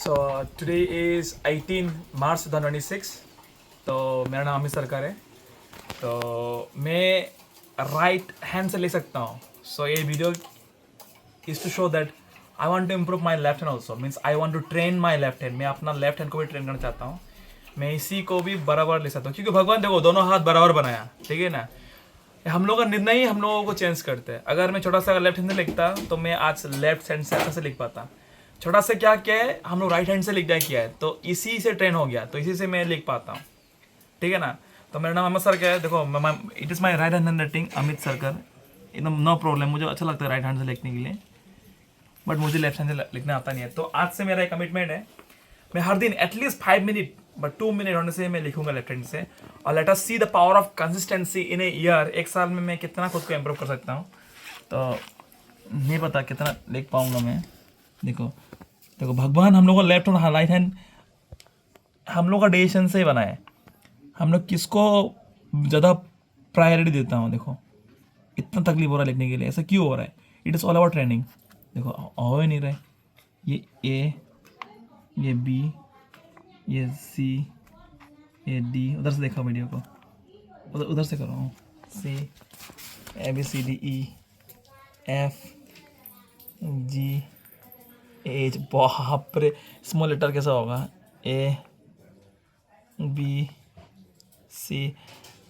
So today is 18 मार्च 2026। तो मेरा नाम अमित सरकार है। तो मैं राइट हैंड से ले सकता हूँ। सो ये video is to show that I want to improve my left hand also, means I want to train my left hand. मैं अपना लेफ्ट हैंड को भी ट्रेन करना चाहता हूँ। मैं इसी को भी बराबर ले सकता हूँ, क्योंकि भगवान देखो दोनों हाथ बराबर बनाया, ठीक है ना। हम लोग का निर्णय ही हम लोगों को चेंज करते हैं। अगर मैं छोटा सा लेफ्ट हैंड से लिखता तो मैं आज लेफ्ट हैंड से ऐसे से लिख पाता। छोटा सा क्या क्या है, हम लोग राइट हैंड से लिखना किया है, तो इसी से ट्रेन हो गया, तो इसी से मैं लिख पाता हूँ, ठीक है ना। तो मेरा नाम अमित सरकर है। देखो it is my right hand writing, Amit सरकर, एकदम नो प्रॉब्लम। मुझे अच्छा लगता है राइट हैंड से लिखने के लिए, बट मुझे लेफ्ट हैंड से लिखना आता नहीं है। तो आज से मेरा एक कमिटमेंट है, मैं हर दिन एटलीस्ट 5 मिनट बट 2 मिनट होने से मैं लिखूंगा लेफ्ट हैंड से। और let us see the power of consistency in a year. एक साल में मैं कितना खुद को इम्प्रूव कर सकता हूँ, तो नहीं पता कितना लिख पाऊंगा मैं। देखो देखो भगवान हम लोग को लेफ्ट और राइट हैंड हम लोग का डिसीजन से ही बना है। हम लोग किसको ज़्यादा प्रायोरिटी देता हूँ। देखो इतना तकलीफ हो रहा है लिखने के लिए, ऐसा क्यों हो रहा है? It is all about training. देखो हो ही नहीं रहा है। ये ए, ये बी, ये सी, ये डी। उधर से देखो वीडियो को, उधर से करो। C, A B C D E F G H. बाप रे, स्मॉल लेटर कैसा होगा? A B C.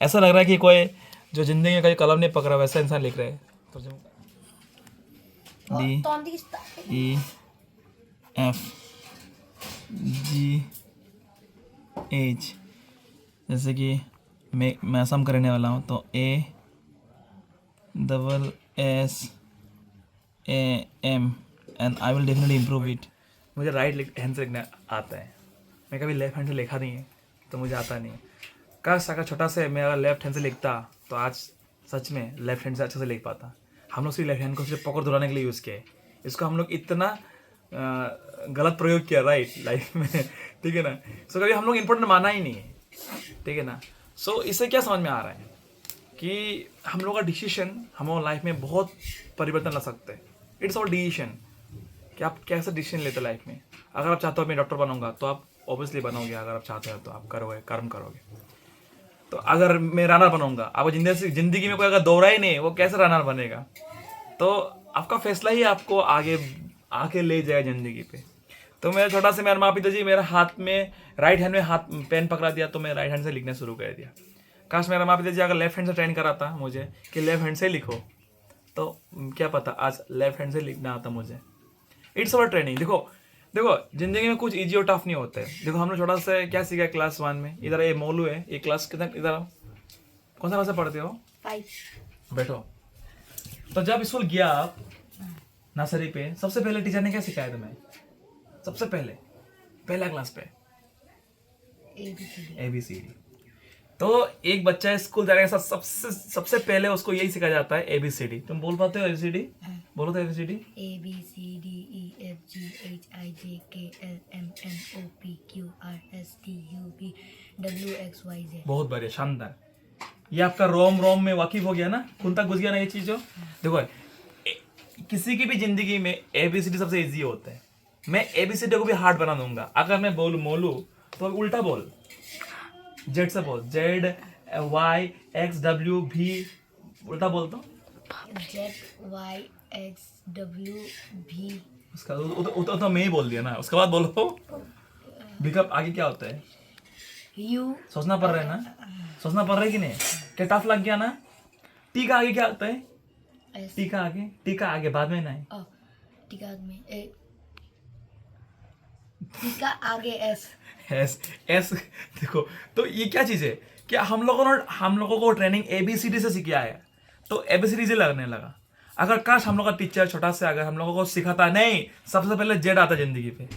ऐसा लग रहा है कि कोई जो जिंदगी में कभी कलम नहीं पकड़ा वैसा इंसान लिख रहा है। D E F G H. जैसे कि मैं सम करने वाला हूँ, तो A double S A M and I will definitely improve it. मुझे राइट हैंड से लिखना आता है, मैं कभी लेफ्ट हैंड से लिखा नहीं है, तो मुझे आता नहीं है। काश अगर छोटा से मैं अगर लेफ्ट हैंड से लिखता तो आज सच में लेफ्ट हैंड से अच्छे से लिख पाता। हम लोग सिर्फ लेफ्ट हैंड को सिर्फ पकड़ धुलाने के लिए यूज़ किया है। इसको हम लोग इतना गलत प्रयोग किया राइट लाइफ में, ठीक है ना। सो कभी हम लोग इम्पोर्टेंट माना ही नहीं है, ठीक है ना। सो इससे क्या समझ में आ रहा है कि हम लोग का डिसीजन हम लोग लाइफ में बहुत परिवर्तन ला सकते हैं। इट्स ऑल डिसीजन कि आप कैसा डिसीजन लेते लाइफ में। अगर आप चाहते हो मैं डॉक्टर बनूंगा तो आप ऑब्वियसली बनोगे। अगर आप चाहते हो तो आप करोगे, कर्म करोगे। तो अगर मैं रनर बनूंगा, आप जिंदगी में कोई अगर दौड़ा ही नहीं, वो कैसे रनर बनेगा? तो आपका फैसला ही आपको आगे आके ले जाएगा जिंदगी पे। तो मेरा छोटा से मेरे माँ पिताजी मेरा हाथ में राइट हैंड में हाथ पेन पकड़ा दिया, तो मैं राइट हैंड से लिखना शुरू कर दिया। काश मेरा माँ पिताजी अगर लेफ्ट हैंड से ट्रेन कराता मुझे कि लेफ्ट हैंड से लिखो, तो क्या पता आज लेफ्ट हैंड से लिखना आता मुझे। It's our training. देखो देखो जिंदगी में कुछ इजी और टफ नहीं होते। देखो हम लोग छोटा सा क्या सीखा क्लास 1 में। इधर ये मोलू है, ये क्लास कितना, इधर कौन सा क्लास से पढ़ते हो? 5। बैठो। तो जब स्कूल गया आप नर्सरी पे, सबसे पहले टीचर ने क्या सिखाया तुम्हें? सबसे पहले पहला क्लास पे ABCD। तो एक बच्चा स्कूल जाने के साथ सबसे पहले उसको यही सिखाया जाता है ABCD। तुम बोल पाते हो ABCD? बोलो तो ABCD। ABCDEFGHIJKLMNOPQRSTUV बहुत बढ़िया, शानदार। ये आपका रोम में वाकिफ हो गया ना, खून तक घुस गया ना ये चीज़। देखो किसी की भी जिंदगी में ABCD सबसे इजी होता है। मैं ABCD को भी हार्ड बना दूंगा। अगर मैं बोलूँ मोलू तो उल्टा बोल, जेड से बोल, ZYXWV, उल्टा बोल तो ZYXWV। उसका तो मैं ही बोल दिया ना। उसके बाद बोलो बिकअप आगे क्या होता है? U। सोचना पड़ रहा है ना, सोचना पड़ रहा है कि नहीं? क्या टफ लग गया ना? टी का आगे क्या होता है? टी का आगे बाद में ना है। टी का आगे S। एस। देखो तो ये क्या चीज़ है? क्या हम लोगों को ट्रेनिंग ABCD से सिखाया है, तो ABCD से लगने लगा। अगर काश हम लोग का टीचर छोटा से अगर हम लोगों को सिखाता नहीं, सबसे पहले जेड आता है जिंदगी पे,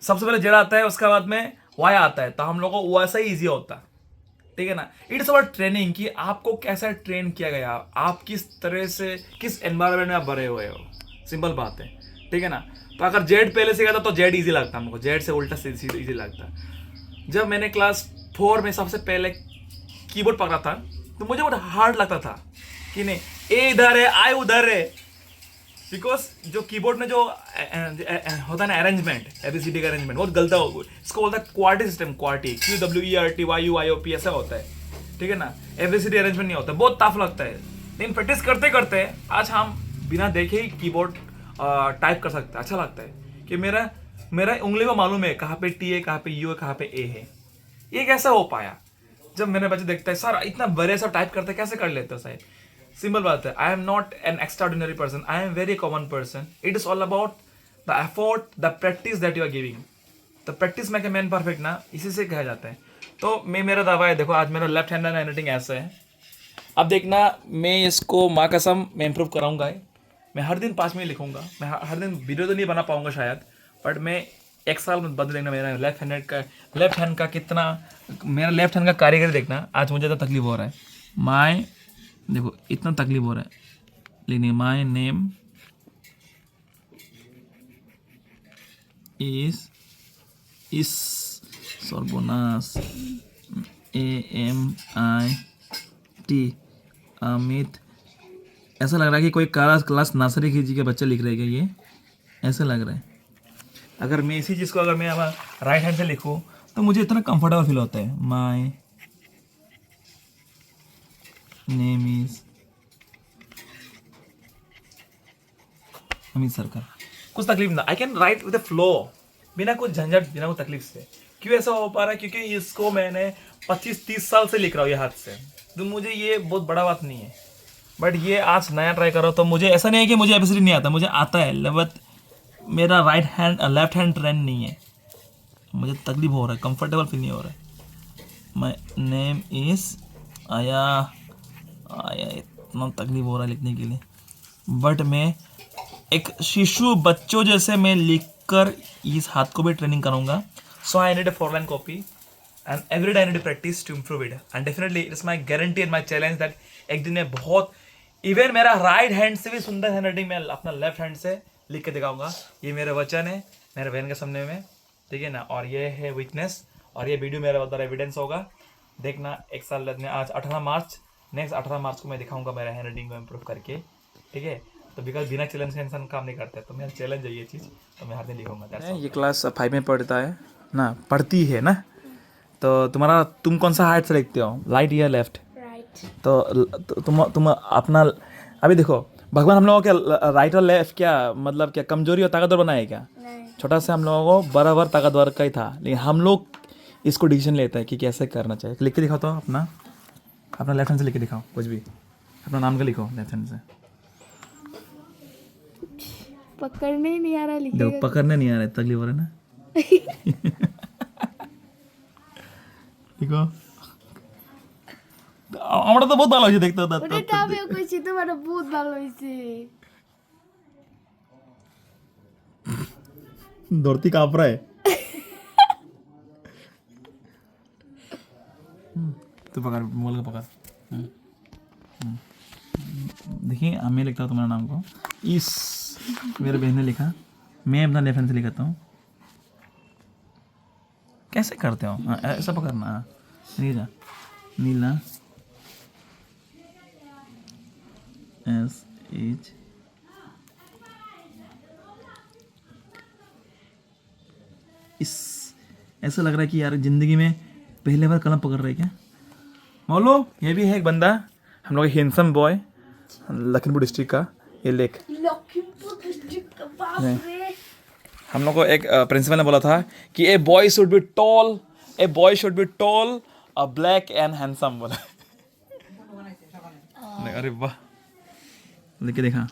सबसे पहले जेड आता है, उसके बाद में वाई आता है, तो हम लोगों को वैसा ही ईजी होता, ठीक है ना। इट्स अबाउट ट्रेनिंग कि आपको कैसा ट्रेन किया गया, आप किस तरह से किस एनवायरनमेंट में आप बड़े हुए हो। सिंपल बात है, ठीक है ना। तो अगर जेड पहले से गया था तो जेड इजी लगता हमको, जेड से उल्टा से इजी लगता। जब मैंने क्लास 4 में सबसे पहले कीबोर्ड पकड़ा था तो मुझे बहुत हार्ड लगता था कि नहीं, ए इधर है, आई उधर है, बिकॉज जो कीबोर्ड में जो होता है ना अरेंजमेंट, ABCD का अरेंजमेंट बहुत गलत हो, इसको बोलता है क्वार्टी सिस्टम, क्वार्टी, QWERTY ऐसा होता है, ठीक है ना। ABCD अरेंजमेंट नहीं होता, बहुत टफ लगता है, लेकिन प्रैक्टिस करते करते आज हम बिना देखे ही कीबोर्ड टाइप कर सकते हैं। अच्छा लगता है कि मेरा मेरा उंगली को मालूम है कहाँ पे T है, कहाँ पे U है, कहाँ पे A है। ये कैसे हो पाया? जब मेरे बच्चे देखते हैं सर इतना बड़े सब टाइप करते कैसे कर लेते हो साहब? सिंपल बात है, I am not an extraordinary person, I am very common person. It is all about the effort, the practice that you are giving. The practice में मैन परफेक्ट ना, इसी से कहा जाता है। तो मेरा दावा है, देखो आज मेरा लेफ्ट हैंड हैंडराइटिंग ऐसा है। अब देखना मैं इसको माँ कसम मैं इम्प्रूव कराऊंगा। मैं हर दिन 5 मिनट लिखूंगा, मैं हर दिन वीडियो तो नहीं बना पाऊंगा शायद, बट मैं एक साल में बदल देखना मेरा लेफ्ट हैंड का कितना, मेरा लेफ्ट हैंड का कारीगर देखना। आज मुझे तो तकलीफ हो रहा है, माय देखो इतना तकलीफ हो रहा है लिखने, माय नेम इस सर्वनाश AMIT अमित। ऐसा लग रहा है कि कोई क्लास नर्सरी KG के बच्चे लिख रहे हैं क्या ये, ऐसा लग रहा है। अगर मैं इसी चीज़ को अगर मैं राइट हैंड से लिखूँ तो मुझे इतना कंफर्टेबल फील होता है। माय नेम इज अमित सरकार। कुछ तकलीफ ना, I can write with flow, बिना कुछ झंझट, बिना कुछ तकलीफ से। क्यों ऐसा हो पा रहा है? क्योंकि इसको मैंने 25-30 साल से लिख रहा हूँ ये हाथ से, तो मुझे ये बहुत बड़ा बात नहीं है। बट ये आज नया ट्राई करो तो मुझे ऐसा नहीं है कि मुझे ABCD नहीं आता, मुझे आता है, बट मेरा लेफ्ट हैंड ट्रेंड नहीं है। मुझे तकलीफ हो रहा है, कंफर्टेबल फील नहीं हो रहा है। माय नेम इज आया इतना तकलीफ हो रहा है लिखने के लिए, बट मैं एक शिशु बच्चों जैसे मैं लिखकर इस हाथ को भी ट्रेनिंग करूंगा। So I need a 4-line copy and every day I need practice to improve it, and definitely it is my guarantee and my challenge that एक दिन में बहुत, इवन मेरा राइट हैंड से भी सुंदर हैंड राइटिंग मैं अपना लेफ्ट हैंड से लिख के दिखाऊंगा। ये मेरा वचन है मेरे बहन के सामने में, ठीक है ना। और ये है विटनेस, और ये वीडियो मेरा उधर एविडेंस होगा। देखना एक साल बाद में, आज 18 मार्च, नेक्स्ट 18 मार्च को मैं दिखाऊंगा मेरा हैंड राइटिंग को इम्प्रूव करके, ठीक है। तो बिकॉज बिना चैलेंज के इंसान काम नहीं करता है, तो मेरा चैलेंज है ये चीज़, तो मैं हर दिन लिखूंगा। ये क्लास 5 में पढ़ता है ना, पढ़ती है ना। तो तुम कौन सा हाथ से लिखते हो, राइट या लेफ्ट? राइट। तो तुम अपना, अभी देखो भगवान हम लोगों के राइट और लेफ्ट क्या मतलब क्या कमजोरी और ताकतवर बनाए क्या? नहीं। छोटा से हम लोगों को बराबर ताकतवर का ही था, लेकिन हम लोग इसको डिसीजन लेते हैं कि कैसे करना चाहिए। लिख के दिखाओ तो अपना लेफ्ट हैंड से लिख के दिखाओ, कुछ भी अपना नाम का लिखो लेफ्ट हैंड से। पकड़ने ही नहीं आ रहा, लिखेगा देखो पकड़ने नहीं आ रहा है, तकलीफ हो रहा है ना। देखो আমরা তো বহুত ভালো হয়েছে দেখতে। ওটা আমিও কইছি তোমার বহুত ভালো হইছে। धरती कांप रहा है। तो पकड़, मोबाइल का पकड़। देखिए मैं लिखता हूँ तुम्हारा नाम को, इस मेरे बहन ने लिखा, मैं अपना लेफ्ट हैंड से लिखता हूँ। कैसे करते हो? ऐसा पकड़ना, नीला नीला SH इस, ऐसा लग रहा है कि यार जिंदगी में पहले बार कलम पकड़ रहे हैं क्या? मानो ये भी है एक बंदा, हम लोग हैंडसम बॉय लखनपुर डिस्ट्रिक्ट का, ये लेख। लखनपुर डिस्ट्रिक्ट का, बाप रे। हम लोग को एक प्रिंसिपल ने बोला था कि a boy should be toll, a boy should be toll, a black and handsome बोला। अरे वाह, लेके देखा।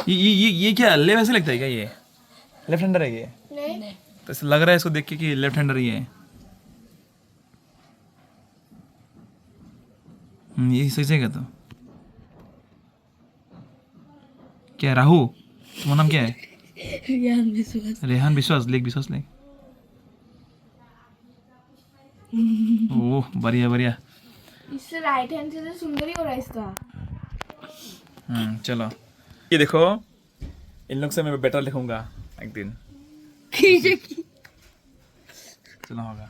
ये क्या ले वैसे लगता है क्या? ये लेफ्ट हैंडर है ये? नहीं। तो ऐसा लग रहा है इसको देख के कि लेफ्ट हैंडर ही है। ये सही से क्या? तो क्या राहु, तुम्हारा नाम क्या है? रेहान विश्वास, लेख विश्वास लेख। ओह बढ़िया बढ़िया। इससे राइट हैंड से तो सुंदर ही हो रहा है इसका। चलो ये देखो, इन लोग से मैं बेटर लिखूंगा एक दिन। चलो होगा।